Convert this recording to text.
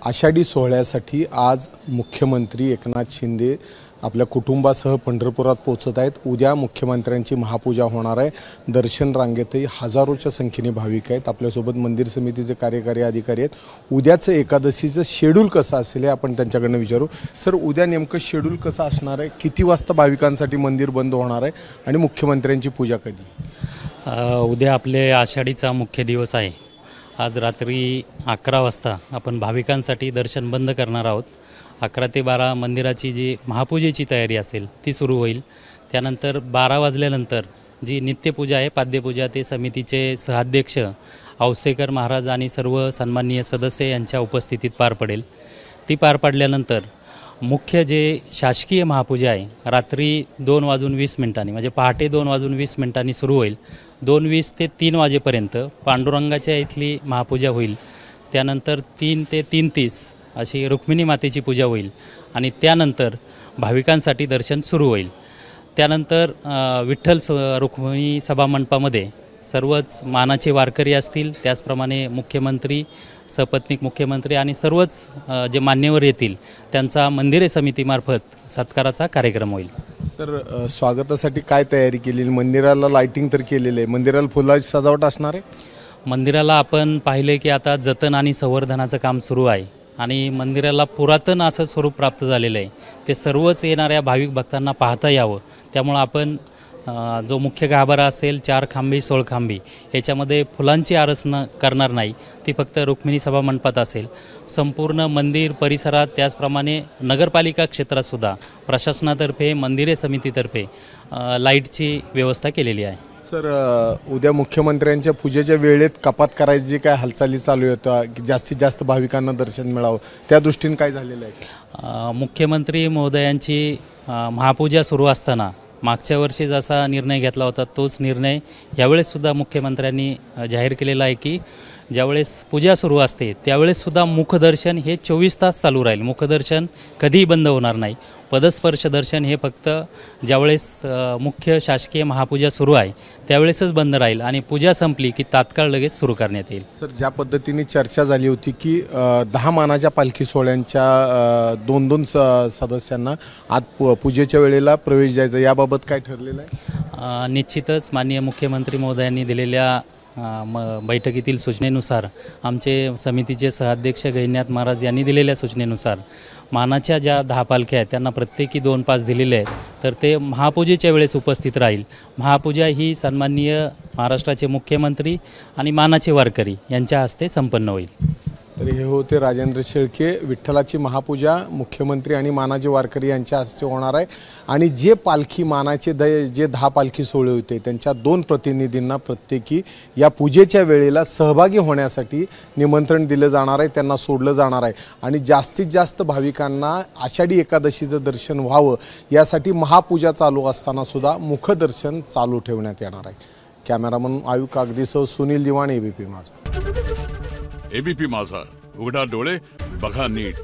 आषाढी सोहळ्यासाठी आज मुख्यमंत्री एकनाथ शिंदे आपल्या कुटुंबासह पंढरपुरात पोहोचत आहेत। उद्या मुख्यमंत्र्यांची महापूजा होणार आहे। दर्शन रांगेतही हजारोच्या संख्येने भाविक आहेत। आपल्यासोबत मंदिर समितीचे कार्यकारी अधिकारी आहेत। उद्याचं एकादशीचं शेड्यूल कसं असेल हे आपण त्यांच्याकडनं विचारू। सर, उद्या नेमकं शेड्यूल कसं असणार आहे? किती वाजता भाविकांसाठी मंदिर बंद होणार आहे आणि मुख्यमंत्र्यांची पूजा कधी? उद्या आपले आषाढीचा मुख्य दिवस आहे। आज रात्री 11 वाजता आपण भाविकांसाठी दर्शन बंद करणार आहोत। 11 ते 12 मंदिराची जी महापूजेची तयारी असेल ती सुरू होईल। त्यानंतर 12 वाजल्यानंतर जी नित्यपूजा आहे, पाद्यपूजा, ते समितीचे सहाध्यक्ष औसेकर महाराज आणि सर्व सन्माननीय सदस्य यांच्या उपस्थितीत पार पडेल। ती पार पडल्यानंतर मुख्य जे शासकीय महापूजा आहे रात्री 2:20 म्हणजे पहाटे 2:20 सुरू होईल। 2:20 ते 3 वाजेपर्यंत पांडुरंगाच्या इथली महापूजा होईल। त्यानंतर 3 ते 3:30 अशी रुक्मिणी मातेची पूजा होईल आणि त्यानंतर भाविकांसाठी दर्शन सुरू होईल। त्यानंतर विठ्ठल रुक्मिणी सभामंडपामध्ये सर्वच मानाचे वारकरी असतील, त्याचप्रमाणे मुख्यमंत्री, सपत्नीक मुख्यमंत्री आणि सर्वच जे मान्यवर येतील त्यांचा मंदिरे समितीमार्फत सत्काराचा कार्यक्रम होईल। सर, स्वागतासाठी काय तयारी केलेली? मंदिराला लाइटिंग तर केलेलं आहे, मंदिराला फुलाची सजावट असणार आहे? मंदिराला आपण पाहिले की आता जतन आणि संवर्धनाचं काम सुरू आहे आणि मंदिराला पुरातन असं स्वरूप प्राप्त झालेलं आहे। ते सर्वच येणाऱ्या भाविक भक्तांना पाहता यावं, त्यामुळं आपण जो मुख्य गाभारा असेल 4 खांबी 16 खांबी याच्यामध्ये फुलांची आरस करणार नाही, ती फक्त रुक्मिणी सभामंडपात असेल। संपूर्ण मंदिर परिसरात त्याचप्रमाणे नगरपालिका क्षेत्रातसुद्धा प्रशासनातर्फे, मंदिरे समितीतर्फे लाईटची व्यवस्था केलेली आहे। सर, उद्या मुख्यमंत्र्यांच्या पूजेच्या वेळेत कपात करायची जी काय हालचाली चालू होत्या की जास्तीत जास्त भाविकांना दर्शन मिळावं, त्या दृष्टीने काय झालेलं आहे? मुख्यमंत्री महोदयांची महापूजा सुरू असताना मागच्या वर्षी जसा निर्णय घेतला होता तोच निर्णय यावेळेससुद्धा मुख्यमंत्र्यांनी जाहीर केलेला आहे की ज्यावेळेस पूजा सुरू असते त्यावेळेससुद्धा मुखदर्शन हे 24 तास चालू राहील। मुखदर्शन कधीही बंद होणार नाही। पदस्पर्श दर्शन हे फक्त ज्यावेळेस मुख्य शासकीय महापूजा सुरू आहे त्यावेळेसच बंद राहील आणि पूजा संपली की तात्काळ लगेच सुरू करण्यात येईल। सर, ज्या पद्धतीने चर्चा झाली होती की 10 मानाच्या पालखी सोहळ्यांच्या 2-2 सदस्यांना आज पूजेच्या वेळेला प्रवेश द्यायचा, याबाबत काय ठरलेलं आहे? निश्चितच माननीय मुख्यमंत्री महोदयांनी दिलेल्या बैठकीतील सूचनेनुसार, आमचे समितीचे सहाध्यक्ष गहिनीनाथ महाराज यांनी दिलेल्या सूचनेनुसार मानाच्या ज्या 10 पालख्या आहेत त्यांना प्रत्येकी 2 पास दिलेले आहेत, तर ते महापूजेच्या वेळेस उपस्थित राहील। महापूजा ही सन्माननीय महाराष्ट्राचे मुख्यमंत्री आणि मानाचे वारकरी यांच्या हस्ते संपन्न होईल। तर हे होते राजेंद्र शेळके। विठ्ठलाची महापूजा मुख्यमंत्री आणि मानाचे वारकरी यांच्या हस्ते होणार आहे आणि जे पालखी मानाचे जे 10 पालखी सोहळे होते त्यांच्या 2 प्रतिनिधींना प्रत्येकी या पूजेच्या वेळेला सहभागी होण्यासाठी निमंत्रण दिलं जाणार आहे, त्यांना सोडलं जाणार आहे आणि जास्तीत जास्त भाविकांना आषाढी एकादशीचं दर्शन व्हावं यासाठी महापूजा चालू असताना सुद्धा मुखदर्शन चालू ठेवण्यात येणार आहे। कॅमेरामन आयुब कागदीसह सुनील दिवाण, एबीपी माझा। एबीपी माझा, उघडा डोळे बघा नीट।